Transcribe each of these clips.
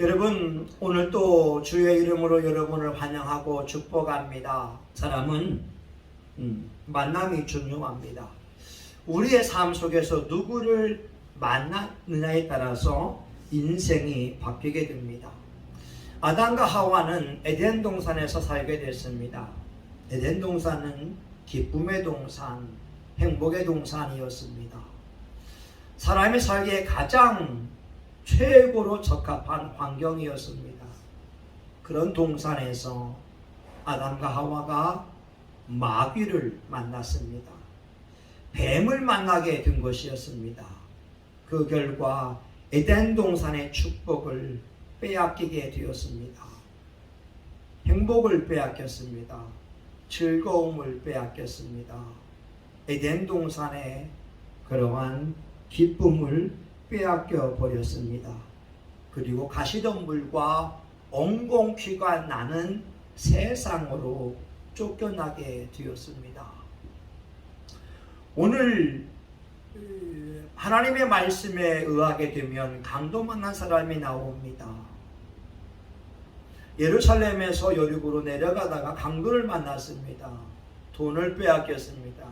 여러분, 오늘 또 주의 이름으로 여러분을 환영하고 축복합니다. 사람은 만남이 중요합니다. 우리의 삶 속에서 누구를 만나느냐에 따라서 인생이 바뀌게 됩니다. 아담과 하와는 에덴 동산에서 살게 됐습니다. 에덴 동산은 기쁨의 동산, 행복의 동산이었습니다. 사람이 살기에 가장 최고로 적합한 환경이었습니다. 그런 동산에서 아담과 하와가 마귀를 만났습니다. 뱀을 만나게 된 것이었습니다. 그 결과 에덴 동산의 축복을 빼앗기게 되었습니다. 행복을 빼앗겼습니다. 즐거움을 빼앗겼습니다. 에덴 동산의 그러한 기쁨을 빼앗겨 버렸습니다. 그리고 가시덤불과 엉겅퀴가 나는 세상으로 쫓겨나게 되었습니다. 오늘 하나님의 말씀에 의하게 되면 강도 만난 사람이 나옵니다. 예루살렘에서 여리고로 내려가다가 강도를 만났습니다. 돈을 빼앗겼습니다.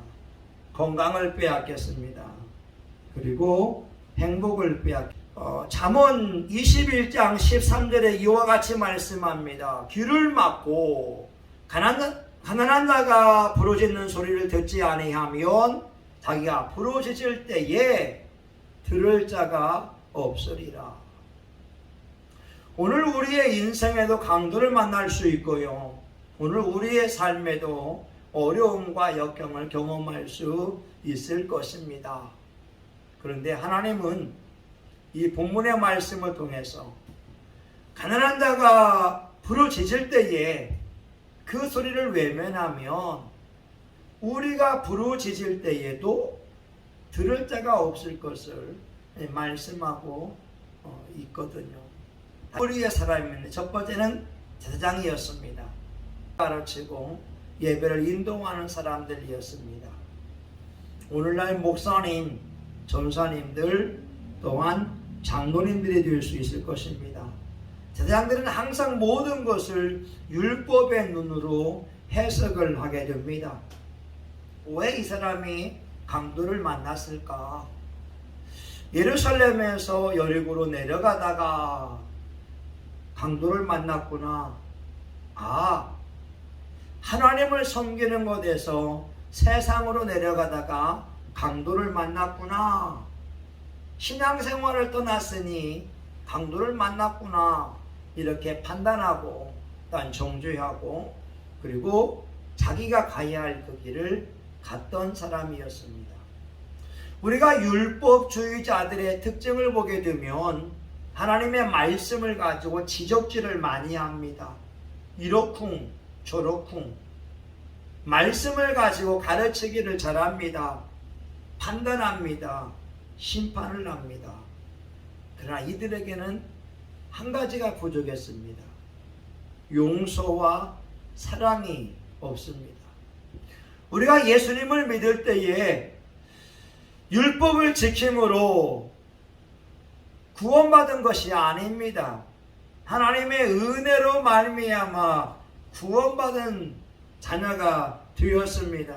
건강을 빼앗겼습니다. 그리고 행복을 잠언 21장 13절에 이와 같이 말씀합니다. 귀를 막고 가난한 자가 부르짖는 소리를 듣지 아니하면 자기가 부르짖을 때에 들을 자가 없으리라. 오늘 우리의 인생에도 강도를 만날 수 있고요. 오늘 우리의 삶에도 어려움과 역경을 경험할 수 있을 것입니다. 그런데 하나님은 이 본문의 말씀을 통해서 가난한 자가 부르짖을 때에 그 소리를 외면하면 우리가 부르짖을 때에도 들을 자가 없을 것을 말씀하고 있거든요. 우리의 사람인데 첫 번째는 제사장이었습니다. 가르치고 예배를 인도하는 사람들이었습니다. 오늘날 목사님, 전사님들 또한 장로님들이 될 수 있을 것입니다. 제사장들은 항상 모든 것을 율법의 눈으로 해석을 하게 됩니다. 왜 이 사람이 강도를 만났을까? 예루살렘에서 여리고로 내려가다가 강도를 만났구나. 하나님을 섬기는 곳에서 세상으로 내려가다가 강도를 만났구나. 신앙생활을 떠났으니 강도를 만났구나. 이렇게 판단하고 일단 정죄하고 그리고 자기가 가야 할 그 길을 갔던 사람이었습니다. 우리가 율법주의자들의 특징을 보게 되면 하나님의 말씀을 가지고 지적질을 많이 합니다. 이러쿵 저러쿵 말씀을 가지고 가르치기를 잘합니다. 판단합니다. 심판을 합니다. 그러나 이들에게는 한 가지가 부족했습니다. 용서와 사랑이 없습니다. 우리가 예수님을 믿을 때에 율법을 지킴으로 구원받은 것이 아닙니다. 하나님의 은혜로 말미암아 구원받은 자녀가 되었습니다.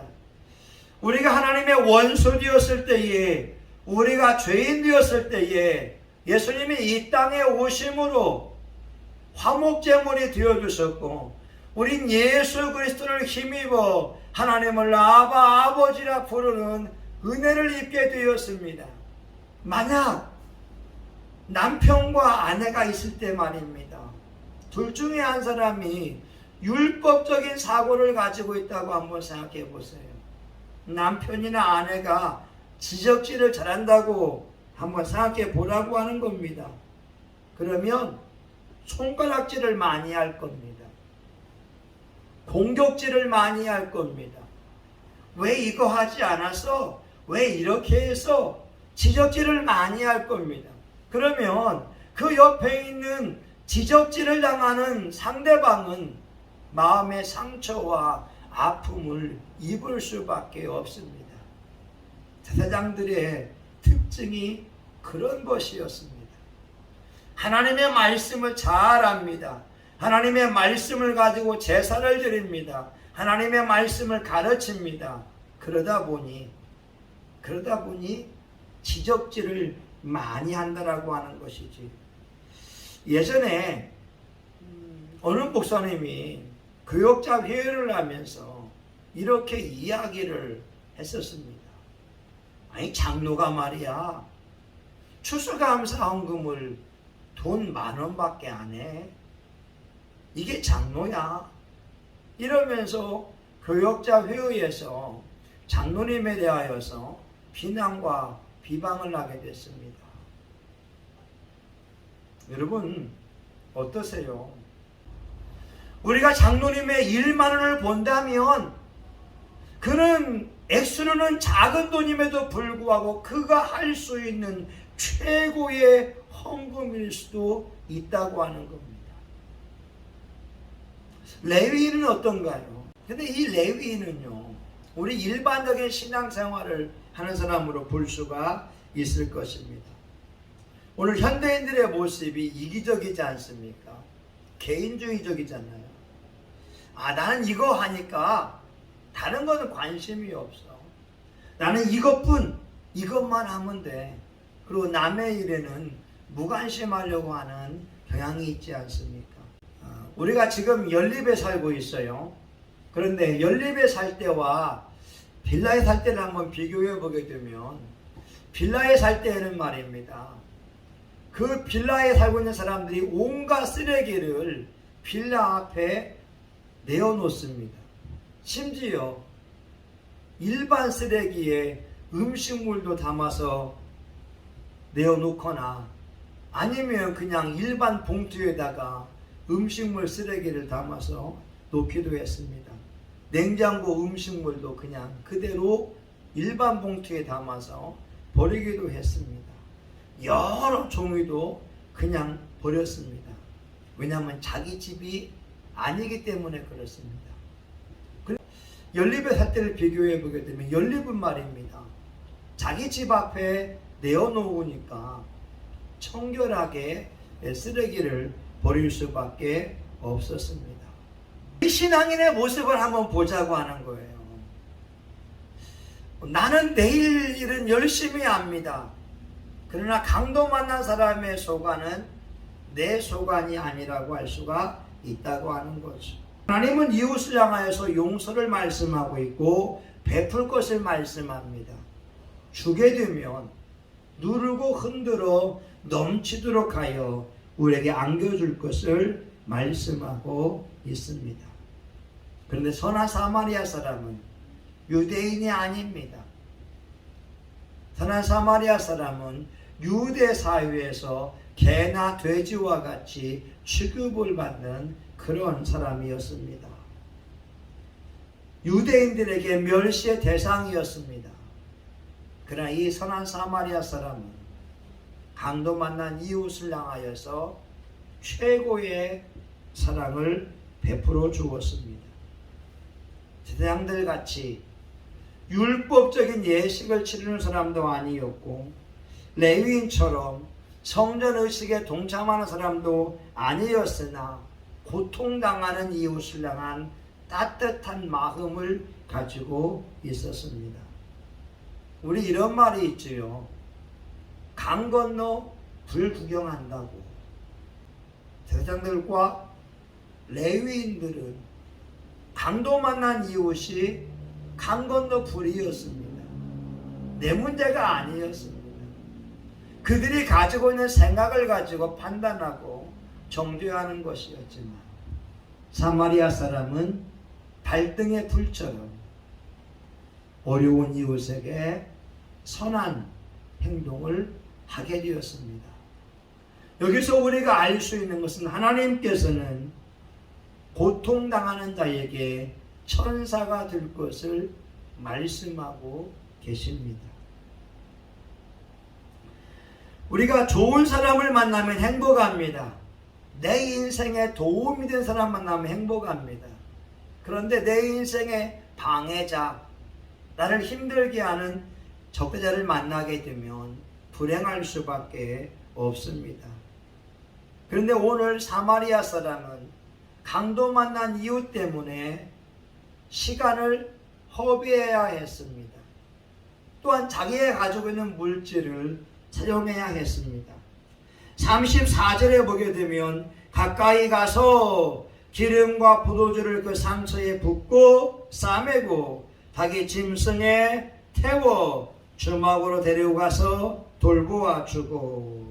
우리가 하나님의 원수 되었을 때에 우리가 죄인 되었을 때에 예수님이 이 땅에 오심으로 화목제물이 되어주셨고 우린 예수 그리스도를 힘입어 하나님을 아버지라 부르는 은혜를 입게 되었습니다. 만약 남편과 아내가 있을 때 말입니다. 둘 중에 한 사람이 율법적인 사고를 가지고 있다고 한번 생각해 보세요. 남편이나 아내가 지적질을 잘한다고 한번 생각해 보라고 하는 겁니다. 그러면 손가락질을 많이 할 겁니다. 공격질을 많이 할 겁니다. 왜 이거 하지 않았어? 왜 이렇게 해서? 지적질을 많이 할 겁니다. 그러면 그 옆에 있는 지적질을 당하는 상대방은 마음의 상처와 아픔을 입을 수밖에 없습니다. 제사장들의 특징이 그런 것이었습니다. 하나님의 말씀을 잘 압니다. 하나님의 말씀을 가지고 제사를 드립니다. 하나님의 말씀을 가르칩니다. 그러다 보니 지적질을 많이 한다라고 하는 것이지. 예전에 어느 목사님이 교역자 회의를 하면서 이렇게 이야기를 했었습니다. 아니, 장로가 말이야, 추수감사 헌금을 돈 10,000원밖에 안 해. 이게 장로야. 이러면서 교역자 회의에서 장로님에 대하여서 비난과 비방을 하게 됐습니다. 여러분, 어떠세요? 우리가 장로님의 10,000원을 본다면 그는 액수는 작은 돈임에도 불구하고 그가 할 수 있는 최고의 헌금일 수도 있다고 하는 겁니다. 레위인은 어떤가요? 근데 이 레위인은요, 우리 일반적인 신앙생활을 하는 사람으로 볼 수가 있을 것입니다. 오늘 현대인들의 모습이 이기적이지 않습니까? 개인주의적이잖아요. 나는 이거 하니까 다른 거는 관심이 없어. 나는 이것만 하면 돼. 그리고 남의 일에는 무관심하려고 하는 경향이 있지 않습니까? 우리가 지금 연립에 살고 있어요. 그런데 연립에 살 때와 빌라에 살 때를 한번 비교해 보게 되면, 빌라에 살 때에는 말입니다, 그 빌라에 살고 있는 사람들이 온갖 쓰레기를 빌라 앞에 내어놓습니다. 심지어 일반 쓰레기에 음식물도 담아서 내어놓거나 아니면 그냥 일반 봉투에다가 음식물 쓰레기를 담아서 놓기도 했습니다. 냉장고 음식물도 그냥 그대로 일반 봉투에 담아서 버리기도 했습니다. 여러 종류도 그냥 버렸습니다. 왜냐하면 자기 집이 아니기 때문에 그렇습니다. 연립의 살 때를 비교해 보게 되면, 연립은 말입니다, 자기 집 앞에 내어놓으니까 청결하게 쓰레기를 버릴 수밖에 없었습니다. 이 신앙인의 모습을 한번 보자고 하는 거예요. 나는 내일 일은 열심히 합니다. 그러나 강도 만난 사람의 소관은 내 소관이 아니라고 할 수가 있다고 하는 거죠. 하나님은 이웃을 향하여서 용서를 말씀하고 있고 베풀 것을 말씀합니다. 주게 되면 누르고 흔들어 넘치도록 하여 우리에게 안겨줄 것을 말씀하고 있습니다. 그런데 선한 사마리아 사람은 유대인이 아닙니다. 선한 사마리아 사람은 유대 사회에서 개나 돼지와 같이 취급을 받는 그런 사람이었습니다. 유대인들에게 멸시의 대상이었습니다. 그러나 이 선한 사마리아 사람은 강도 만난 이웃을 향하여서 최고의 사랑을 베풀어 주었습니다. 제사장들 같이 율법적인 예식을 치르는 사람도 아니었고, 레위인처럼 성전의식에 동참하는 사람도 아니었으나 고통당하는 이웃을 향한 따뜻한 마음을 가지고 있었습니다. 우리 이런 말이 있지요. 강 건너 불 구경한다고. 제사장들과 레위인들은 강도 만난 이웃이 강 건너 불이었습니다. 내 문제가 아니었습니다. 그들이 가지고 있는 생각을 가지고 판단하고 정죄하는 것이었지만, 사마리아 사람은 발등의 불처럼 어려운 이웃에게 선한 행동을 하게 되었습니다. 여기서 우리가 알 수 있는 것은 하나님께서는 고통당하는 자에게 천사가 될 것을 말씀하고 계십니다. 우리가 좋은 사람을 만나면 행복합니다. 내 인생에 도움이 된 사람 만나면 행복합니다. 그런데 내 인생의 방해자, 나를 힘들게 하는 적대자를 만나게 되면 불행할 수밖에 없습니다. 그런데 오늘 사마리아 사람은 강도 만난 이유 때문에 시간을 허비해야 했습니다. 또한 자기가 가지고 있는 물질을 사용해야 했습니다. 34절에 보게 되면 가까이 가서 기름과 포도주를 그 상처에 붓고 싸매고 자기 짐승에 태워 주막으로 데리고 가서 돌보아 주고.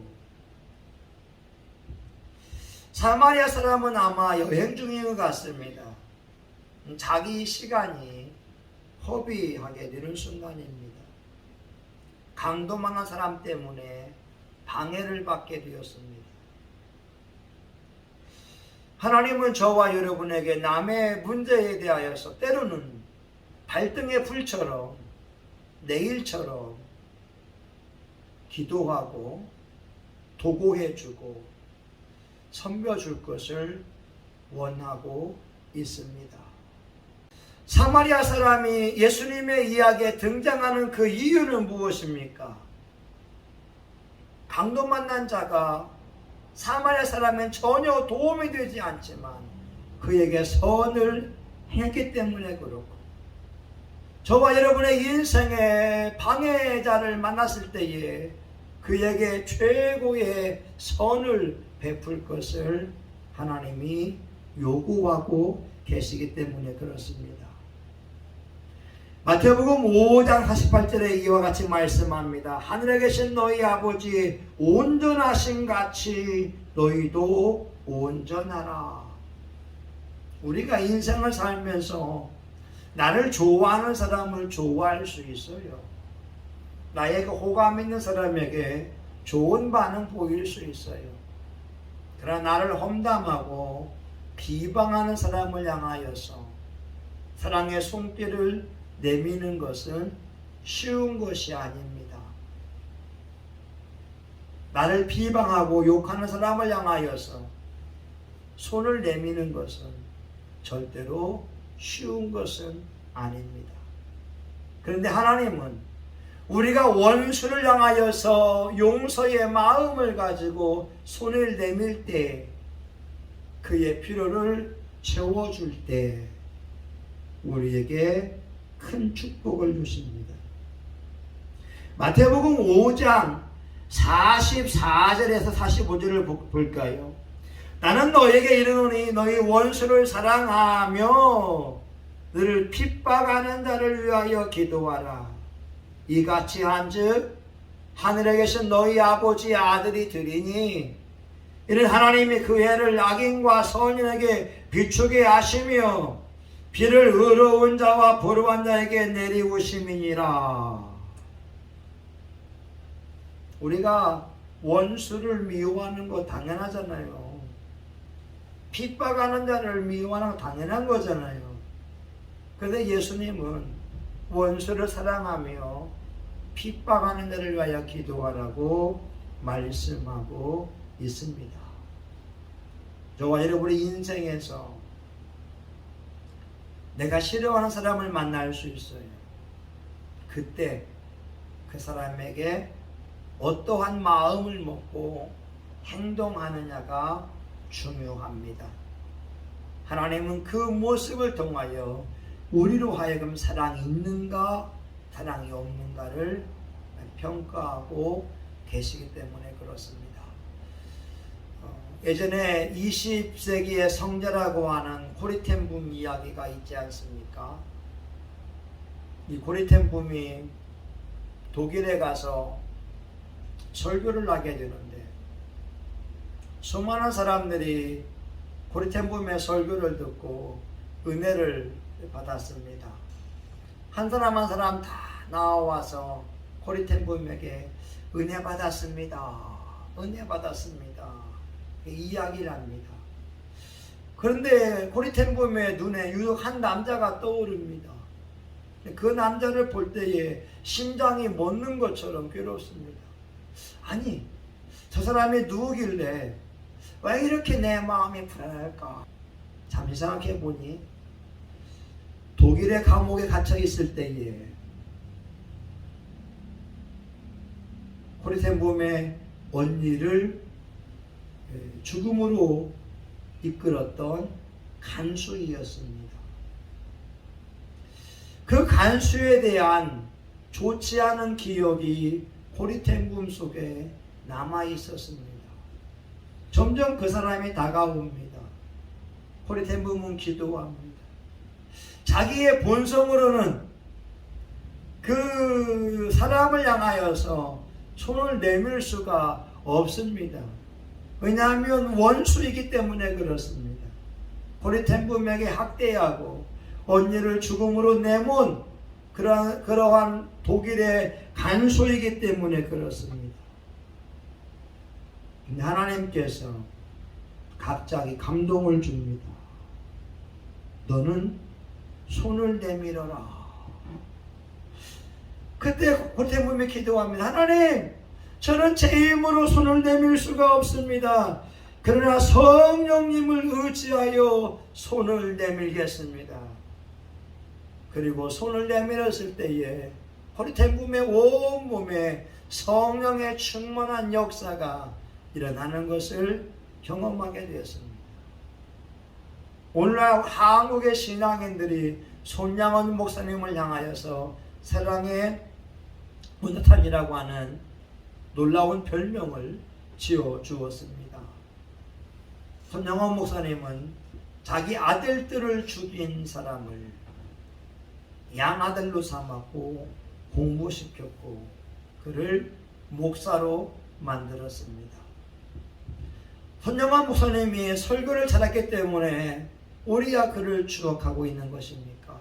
사마리아 사람은 아마 여행 중인 것 같습니다. 자기 시간이 허비하게 되는 순간입니다. 강도 만난 사람 때문에 방해를 받게 되었습니다. 하나님은 저와 여러분에게 남의 문제에 대하여서 때로는 발등의 불처럼 내일처럼 기도하고 도고해주고 섬겨줄 것을 원하고 있습니다. 사마리아 사람이 예수님의 이야기에 등장하는 그 이유는 무엇입니까? 강도 만난 자가 사마리아 사람은 전혀 도움이 되지 않지만 그에게 선을 행했기 때문에 그렇고, 저와 여러분의 인생의 방해자를 만났을 때에 그에게 최고의 선을 베풀 것을 하나님이 요구하고 계시기 때문에 그렇습니다. 마태복음 5장 48절에 이와 같이 말씀합니다. 하늘에 계신 너희 아버지 온전하신 같이 너희도 온전하라. 우리가 인생을 살면서 나를 좋아하는 사람을 좋아할 수 있어요. 나에게 호감 있는 사람에게 좋은 반응 보일 수 있어요. 그러나 나를 험담하고 비방하는 사람을 향하여서 사랑의 손길을 내미는 것은 쉬운 것이 아닙니다. 나를 비방하고 욕하는 사람을 향하여서 손을 내미는 것은 절대로 쉬운 것은 아닙니다. 그런데 하나님은 우리가 원수를 향하여서 용서의 마음을 가지고 손을 내밀 때, 그의 필요를 채워줄 때 우리에게 큰 축복을 주십니다. 마태복음 5장 44절에서 45절을 볼까요? 나는 너에게 이르노니 너희 원수를 사랑하며 너를 핍박하는 자를 위하여 기도하라. 이같이 한즉 하늘에 계신 너희 아버지의 아들이 되리니 이는 하나님이 그 해를 악인과 선인에게 비추게 하시며 비를 의로운 자와 불의한 자에게 내리우심이니라. 우리가 원수를 미워하는 거 당연하잖아요. 핍박하는 자를 미워하는 거 당연한 거잖아요. 그런데 예수님은 원수를 사랑하며 핍박하는 자를 위하여 기도하라고 말씀하고 있습니다. 저와 여러분의 인생에서 내가 싫어하는 사람을 만날 수 있어요. 그때 그 사람에게 어떠한 마음을 먹고 행동하느냐가 중요합니다. 하나님은 그 모습을 통하여 우리로 하여금 사랑이 있는가 사랑이 없는가를 평가하고 계시기 때문에 그렇습니다. 예전에 20세기의 성자라고 하는 고리텐붐 이야기가 있지 않습니까? 이 고리텐붐이 독일에 가서 설교를 하게 되는데 수많은 사람들이 고리텐붐의 설교를 듣고 은혜를 받았습니다. 한 사람 한 사람 다 나와서 고리텐붐에게 은혜 받았습니다. 은혜 받았습니다. 이야기를 합니다. 그런데 고리텐붐의 눈에 유독 한 남자가 떠오릅니다. 그 남자를 볼 때에 심장이 멎는 것처럼 괴롭습니다. 아니, 저 사람이 누구길래 왜 이렇게 내 마음이 불안할까? 잠시 생각해 보니 독일의 감옥에 갇혀 있을 때에 고리텐붐의 언니를 죽음으로 이끌었던 간수이었습니다. 그 간수에 대한 좋지 않은 기억이 고리탱금 속에 남아 있었습니다. 점점 그 사람이 다가옵니다. 고리탱금은 기도합니다. 자기의 본성으로는 그 사람을 향하여서 손을 내밀 수가 없습니다. 왜냐하면 원수이기 때문에 그렇습니다. 고리탱금에게 학대하고 언니를 죽음으로 내몬 그러한 독일의 간수이기 때문에 그렇습니다. 근데 하나님께서 갑자기 감동을 줍니다. 너는 손을 내밀어라. 그때 고리탱금이 기도합니다. 하나님, 저는 제 힘으로 손을 내밀 수가 없습니다. 그러나 성령님을 의지하여 손을 내밀겠습니다. 그리고 손을 내밀었을 때에 고리탱금의 온몸에 성령의 충만한 역사가 일어나는 것을 경험하게 되었습니다. 오늘날 한국의 신앙인들이 손양원 목사님을 향하여서 사랑의 문화탄이라고 하는 놀라운 별명을 지어 주었습니다. 손양원 목사님은 자기 아들들을 죽인 사람을 양아들로 삼았고 공부시켰고 그를 목사로 만들었습니다. 손양원 목사님이 설교를 잘했기 때문에 우리가 그를 추억하고 있는 것입니까?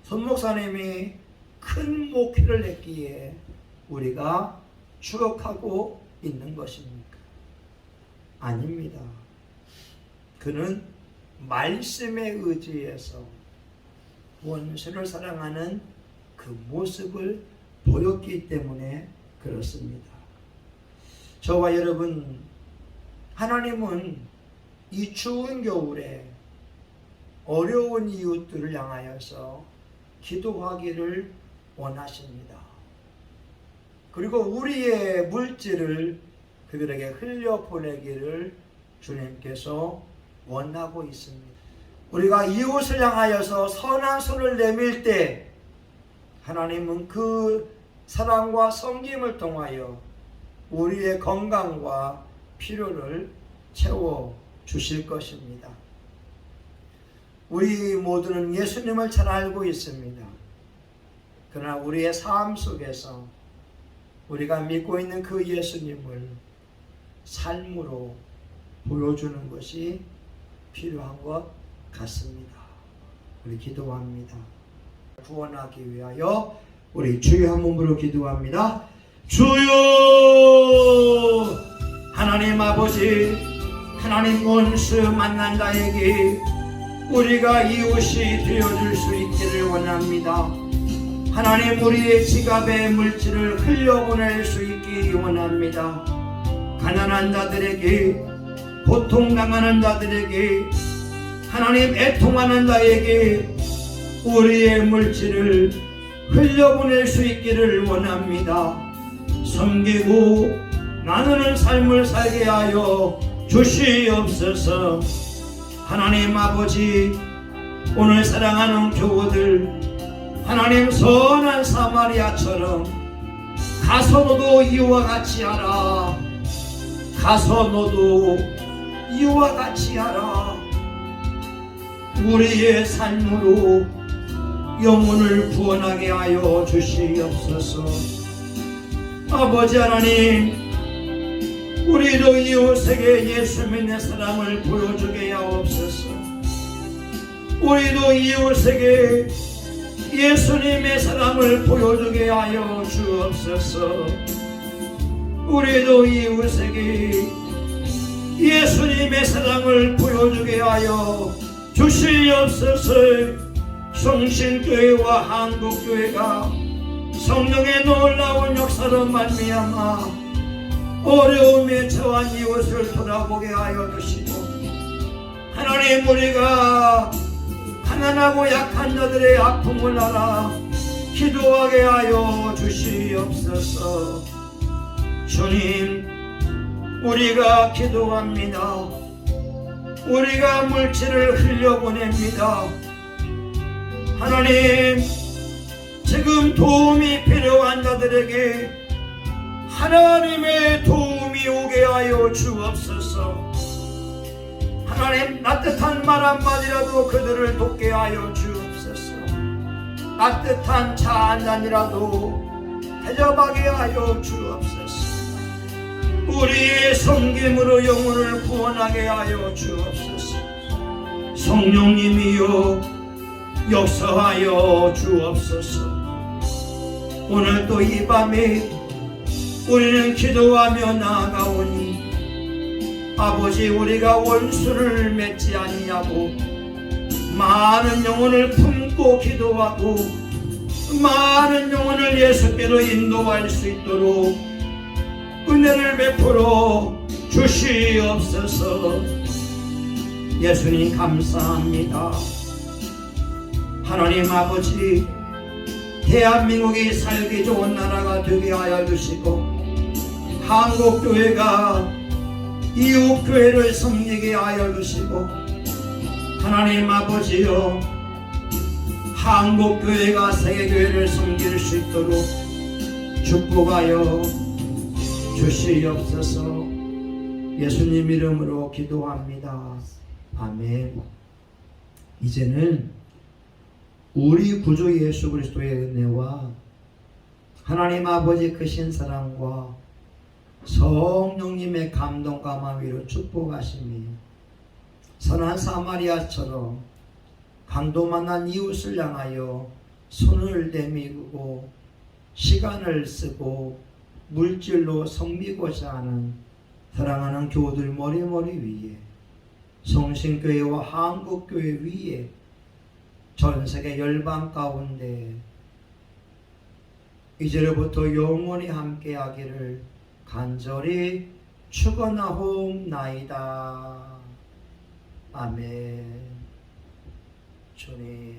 손 목사님이 큰 목회를 했기에 우리가 추억하고 있는 것입니까? 아닙니다. 그는 말씀에 의지해서 원수를 사랑하는 그 모습을 보였기 때문에 그렇습니다. 저와 여러분, 하나님은 이 추운 겨울에 어려운 이웃들을 향하여서 기도하기를 원하십니다. 그리고 우리의 물질을 그들에게 흘려보내기를 주님께서 원하고 있습니다. 우리가 이웃을 향하여서 선한 손을 내밀 때 하나님은 그 사랑과 섬김을 통하여 우리의 건강과 필요를 채워 주실 것입니다. 우리 모두는 예수님을 잘 알고 있습니다. 그러나 우리의 삶 속에서 우리가 믿고 있는 그 예수님을 삶으로 보여주는 것이 필요한 것 같습니다. 우리 기도합니다. 구원하기 위하여 우리 주여 한 몸으로 기도합니다. 주여, 하나님 아버지, 하나님 원수 만난 자에게 우리가 이웃이 되어줄 수 있기를 원합니다. 하나님, 우리의 지갑의 물질을 흘려보낼 수 있기 원합니다. 가난한 자들에게, 고통당하는 자들에게, 하나님 애통하는 자에게 우리의 물질을 흘려보낼 수 있기를 원합니다. 섬기고 나누는 삶을 살게 하여 주시옵소서. 하나님 아버지, 오늘 사랑하는 교우들, 하나님 선한 사마리아처럼 가서 너도 이와 같이 하라. 가서 너도 이와 같이 하라. 우리의 삶으로 영혼을 구원하게 하여 주시옵소서. 아버지 하나님, 우리도 이웃에게 예수 믿는 사랑을 보여주게 하옵소서. 우리도 이웃에게 예수님의 사랑을 보여주게 하여 주옵소서. 우리도 이웃에게 예수님의 사랑을 보여주게 하여 주시옵소서. 성신교회와 한국교회가 성령의 놀라운 역사로 말미암아 어려움에 처한 이웃을 돌아보게 하여 주시고, 하나님, 우리가 가난하고 약한 자들의 아픔을 알아 기도하게 하여 주시옵소서. 주님, 우리가 기도합니다. 우리가 물질을 흘려보냅니다. 하나님, 지금 도움이 필요한 자들에게 하나님의 도움이 오게 하여 주옵소서. 하나님, 따뜻한 말 한마디라도 그들을 돕게 하여 주옵소서. 따뜻한 차 한 잔이라도 대접하게 하여 주옵소서. 우리의 섬김으로 영혼을 구원하게 하여 주옵소서. 성령님이여 역사하여 주옵소서. 오늘 또 이 밤에 우리는 기도하며 나아가오니 아버지, 우리가 원수를 맺지 아니하고 많은 영혼을 품고 기도하고 많은 영혼을 예수께로 인도할 수 있도록 은혜를 베풀어 주시옵소서. 예수님 감사합니다. 하나님 아버지, 대한민국이 살기 좋은 나라가 되게 하여 주시고 한국교회가 이웃교회를 섬기게 하여 주시고 하나님 아버지여, 한국교회가 세계교회를 섬길 수 있도록 축복하여 주시옵소서. 예수님 이름으로 기도합니다. 아멘. 이제는 우리 구주 예수 그리스도의 은혜와 하나님 아버지 크신 사랑과 성령님의 감동과 마음으로 축복하심이 선한 사마리아처럼 강도 만난 이웃을 향하여 손을 내밀고 시간을 쓰고 물질로 섬기고자 하는 사랑하는 교우들 머리머리 위에, 성신교회와 한국교회 위에, 전세계 열방 가운데 이제로부터 영원히 함께하기를 간절히 축원하옵나이다. 아멘. 주님